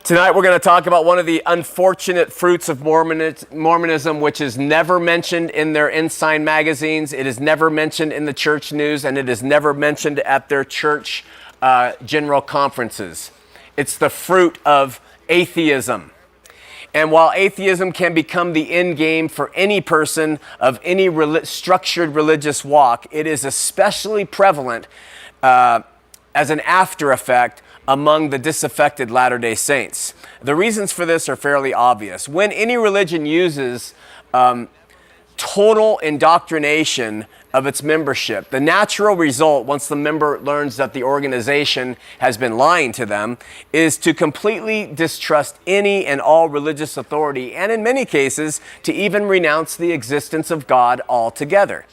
Tonight we're going to talk about one of the unfortunate fruits of Mormonism, which is never mentioned in their ensign magazines, it is never mentioned in the church news, and it is never mentioned at their church general conferences. It's the fruit of atheism. And while atheism can become the end game for any person of any structured religious walk, it is especially prevalent as an after effect among the disaffected Latter-day Saints. The reasons for this are fairly obvious. When any religion uses total indoctrination of its membership, the natural result, once the member learns that the organization has been lying to them, is to completely distrust any and all religious authority, and in many cases, to even renounce the existence of God altogether.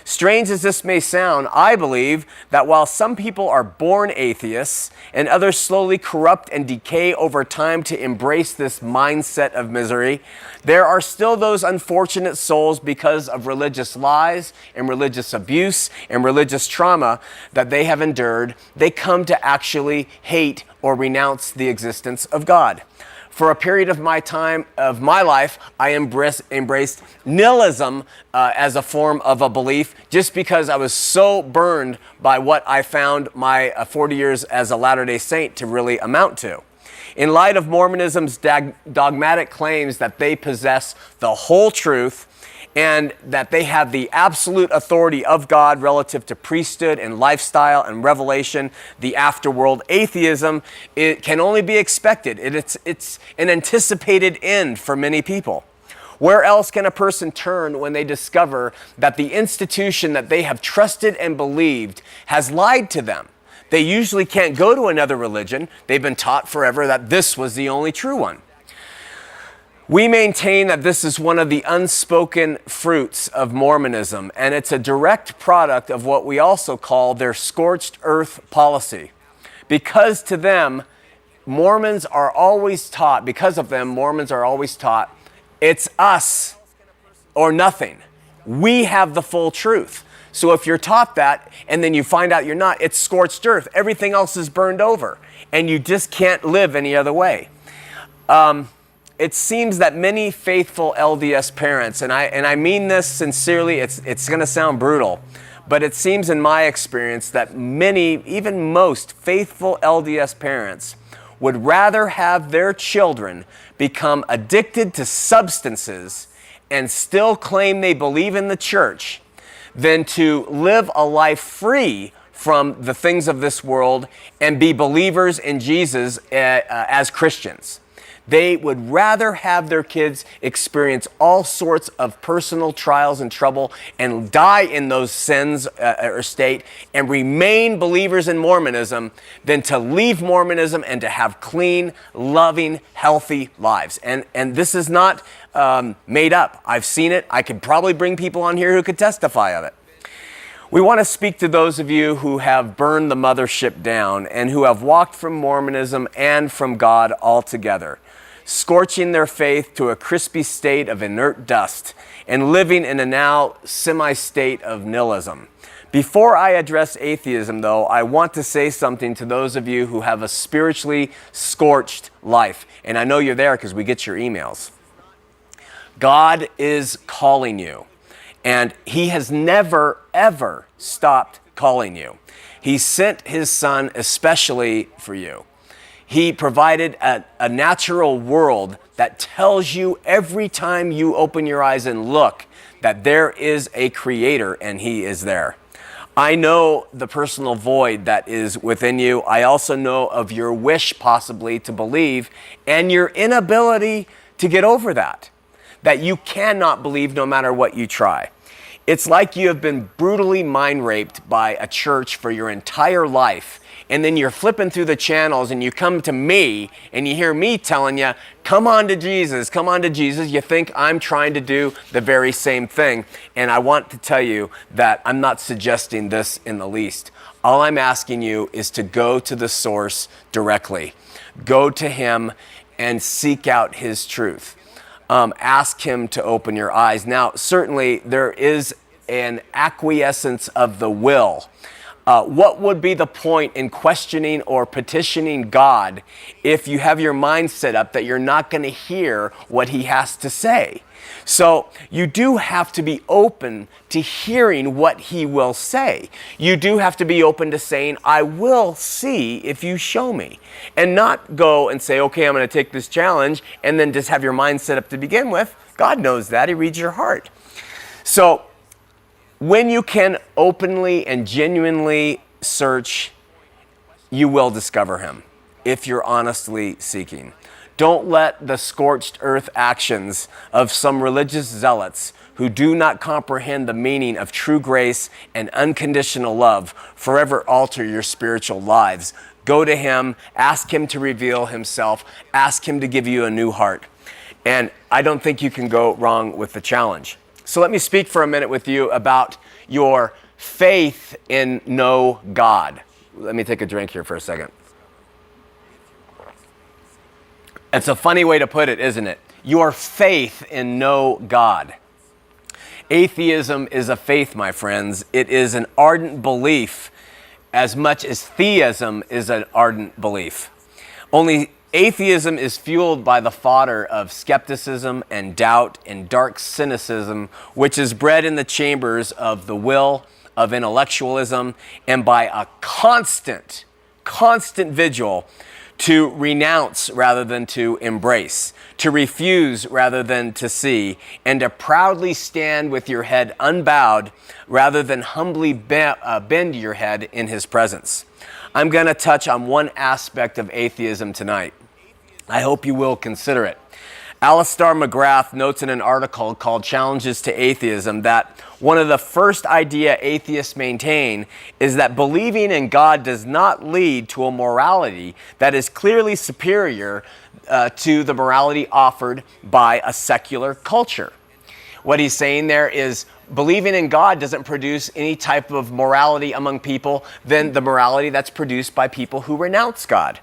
Strange as this may sound, I believe that while some people are born atheists and others slowly corrupt and decay over time to embrace this mindset of misery, there are still those unfortunate souls because of religious lies and religious abuse and religious trauma that they have endured. They come to actually hate or renounce the existence of God. For a period of my life, I embraced nihilism as a form of a belief just because I was so burned by what I found my 40 years as a Latter-day Saint to really amount to. In light of Mormonism's dogmatic claims that they possess the whole truth and that they have the absolute authority of God relative to priesthood and lifestyle and revelation, the afterworld, atheism, it can only be expected. It's an anticipated end for many people. Where else can a person turn when they discover that the institution that they have trusted and believed has lied to them? They usually can't go to another religion. They've been taught forever that this was the only true one. We maintain that this is one of the unspoken fruits of Mormonism, and it's a direct product of what we also call their scorched earth policy. Because to them, Mormons are always taught, it's us or nothing. We have the full truth. So if you're taught that and then you find out you're not, it's scorched earth. Everything else is burned over, and you just can't live any other way. It seems that many faithful LDS parents, and I mean this sincerely, it's going to sound brutal, but it seems in my experience that many, even most faithful LDS parents would rather have their children become addicted to substances and still claim they believe in the church than to live a life free from the things of this world and be believers in Jesus as Christians. They would rather have their kids experience all sorts of personal trials and trouble and die in those sins or state and remain believers in Mormonism than to leave Mormonism and to have clean, loving, healthy lives. And this is not made up. I've seen it. I could probably bring people on here who could testify of it. We want to speak to those of you who have burned the mothership down and who have walked from Mormonism and from God altogether, scorching their faith to a crispy state of inert dust and living in a now semi-state of nihilism. Before I address atheism, though, I want to say something to those of you who have a spiritually scorched life. And I know you're there because we get your emails. God is calling you. And He has never, ever stopped calling you. He sent His Son especially for you. He provided a natural world that tells you every time you open your eyes and look that there is a Creator and He is there. I know the personal void that is within you. I also know of your wish possibly to believe and your inability to get over that you cannot believe no matter what you try. It's like you have been brutally mind raped by a church for your entire life, and then you're flipping through the channels and you come to me and you hear me telling you, come on to Jesus, come on to Jesus. You think I'm trying to do the very same thing. And I want to tell you that I'm not suggesting this in the least. All I'm asking you is to go to the source directly. Go to Him and seek out His truth. Ask Him to open your eyes. Now, certainly there is an acquiescence of the will. What would be the point in questioning or petitioning God if you have your mind set up that you're not going to hear what he has to say? So you do have to be open to hearing what he will say. You do have to be open to saying, I will see if you show me. And not go and say, okay, I'm going to take this challenge, and then just have your mind set up to begin with. God knows that. He reads your heart. So when you can openly and genuinely search, you will discover him if you're honestly seeking. Don't let the scorched earth actions of some religious zealots who do not comprehend the meaning of true grace and unconditional love forever alter your spiritual lives. Go to him, ask him to reveal himself, ask him to give you a new heart. And I don't think you can go wrong with the challenge. So let me speak for a minute with you about your faith in no God. Let me take a drink here for a second. It's a funny way to put it, isn't it? Your faith in no God. Atheism is a faith, my friends. It is an ardent belief as much as theism is an ardent belief. Only atheism is fueled by the fodder of skepticism and doubt and dark cynicism, which is bred in the chambers of the will, of intellectualism, and by a constant vigil to renounce rather than to embrace, to refuse rather than to see, and to proudly stand with your head unbowed rather than humbly bend your head in his presence. I'm going to touch on one aspect of atheism tonight. I hope you will consider it. Alistair McGrath notes in an article called Challenges to Atheism that one of the first idea atheists maintain is that believing in God does not lead to a morality that is clearly superior to the morality offered by a secular culture. What he's saying there is believing in God doesn't produce any type of morality among people than the morality that's produced by people who renounce God.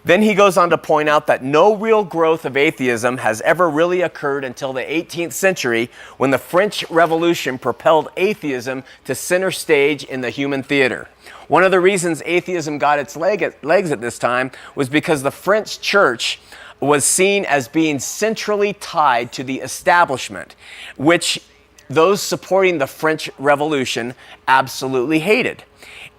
Then he goes on to point out that no real growth of atheism has ever really occurred until the 18th century, when the French Revolution propelled atheism to center stage in the human theater. One of the reasons atheism got its legs at this time was because the French church was seen as being centrally tied to the establishment, which those supporting the French Revolution absolutely hated.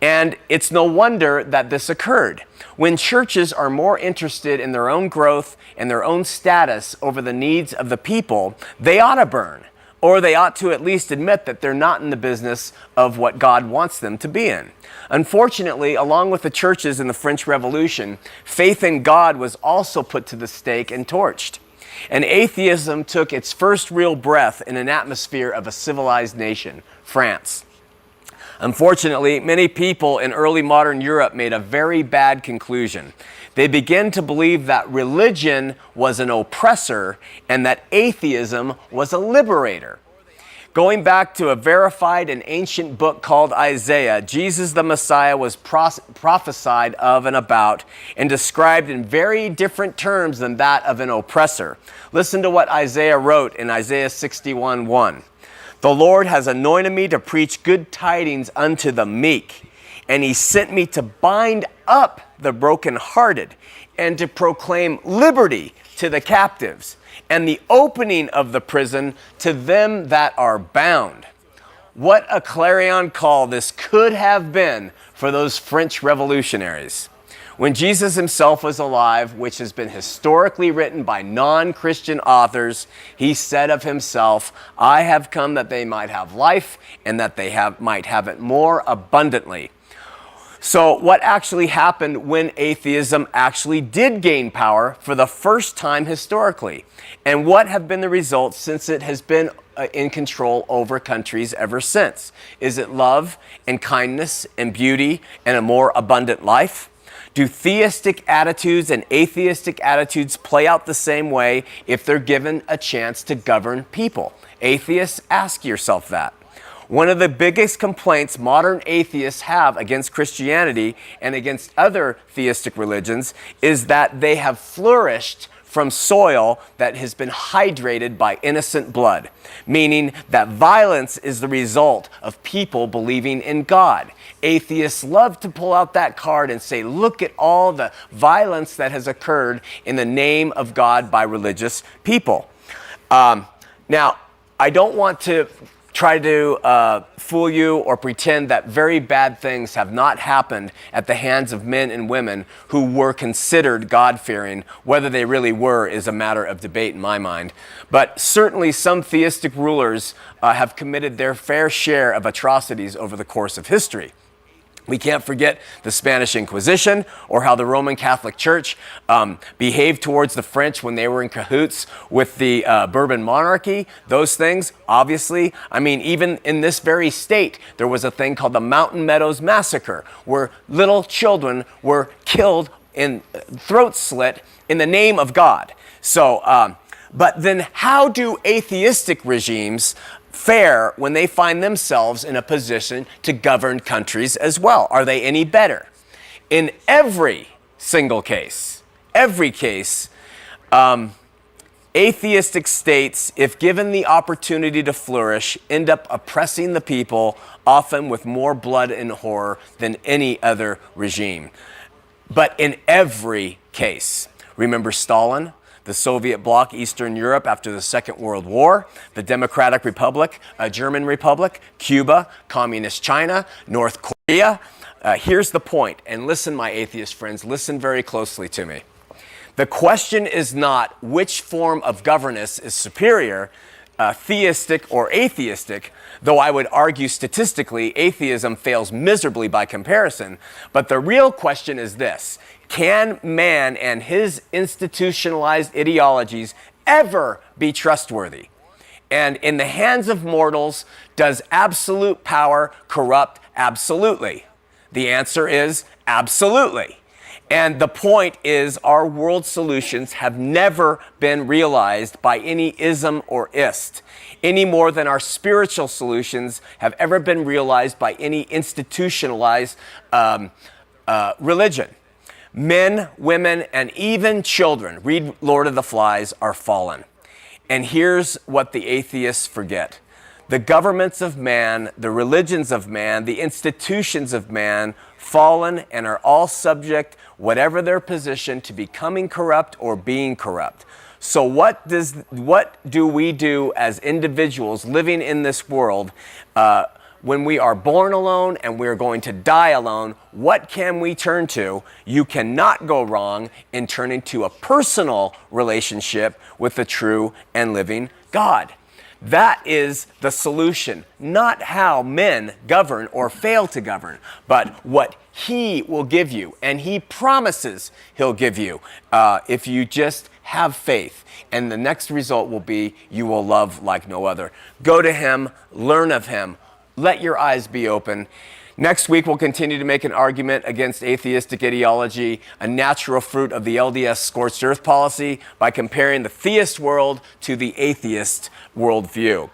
And it's no wonder that this occurred. When churches are more interested in their own growth and their own status over the needs of the people, they ought to burn, or they ought to at least admit that they're not in the business of what God wants them to be in. Unfortunately, along with the churches in the French Revolution, faith in God was also put to the stake and torched. And atheism took its first real breath in an atmosphere of a civilized nation, France. Unfortunately, many people in early modern Europe made a very bad conclusion. They began to believe that religion was an oppressor and that atheism was a liberator. Going back to a verified and ancient book called Isaiah, Jesus the Messiah was prophesied of and about and described in very different terms than that of an oppressor. Listen to what Isaiah wrote in Isaiah 61:1. The Lord has anointed me to preach good tidings unto the meek, and he sent me to bind up the brokenhearted and to proclaim liberty to the captives and the opening of the prison to them that are bound. What a clarion call this could have been for those French revolutionaries. When Jesus himself was alive, which has been historically written by non-Christian authors, he said of himself, I have come that they might have life and that they might have it more abundantly. So what actually happened when atheism actually did gain power for the first time historically? And what have been the results since it has been in control over countries ever since? Is it love and kindness and beauty and a more abundant life? Do theistic attitudes and atheistic attitudes play out the same way if they're given a chance to govern people? Atheists, ask yourself that. One of the biggest complaints modern atheists have against Christianity and against other theistic religions is that they have flourished from soil that has been hydrated by innocent blood, meaning that violence is the result of people believing in God. Atheists love to pull out that card and say, look at all the violence that has occurred in the name of God by religious people. Now, I don't want to try to fool you or pretend that very bad things have not happened at the hands of men and women who were considered God-fearing. Whether they really were is a matter of debate in my mind. But certainly some theistic rulers have committed their fair share of atrocities over the course of history. We can't forget the Spanish Inquisition, or how the Roman Catholic Church behaved towards the French when they were in cahoots with the Bourbon monarchy. Those things, obviously. I mean, even in this very state, there was a thing called the Mountain Meadows Massacre, where little children were killed and throats slit in the name of God. So, but then how do atheistic regimes fare when they find themselves in a position to govern countries as well? Are they any better? In every single case, atheistic states, if given the opportunity to flourish, end up oppressing the people, often with more blood and horror than any other regime. But in every case, remember Stalin, the Soviet bloc, Eastern Europe after the Second World War, the Democratic Republic, German Republic, Cuba, Communist China, North Korea. Here's the point, and listen, my atheist friends, listen very closely to me. The question is not which form of governance is superior, theistic or atheistic, though I would argue statistically atheism fails miserably by comparison. But the real question is this: can man and his institutionalized ideologies ever be trustworthy? And in the hands of mortals, does absolute power corrupt absolutely? The answer is absolutely. And the point is, our world solutions have never been realized by any ism or ist, any more than our spiritual solutions have ever been realized by any institutionalized religion. Men, women, and even children, read Lord of the Flies, are fallen. And here's what the atheists forget. The governments of man, the religions of man, the institutions of man, fallen and are all subject, whatever their position, to becoming corrupt or being corrupt. So what do we do as individuals living in this world when we are born alone and we're going to die alone? What can we turn to? You cannot go wrong in turning to a personal relationship with the true and living God. That is the solution, not how men govern or fail to govern, but what He will give you, and He promises He'll give you if you just have faith. And the next result will be you will love like no other. Go to Him, learn of Him, let your eyes be open. Next week, we'll continue to make an argument against atheistic ideology, a natural fruit of the LDS scorched earth policy, by comparing the theist world to the atheist worldview.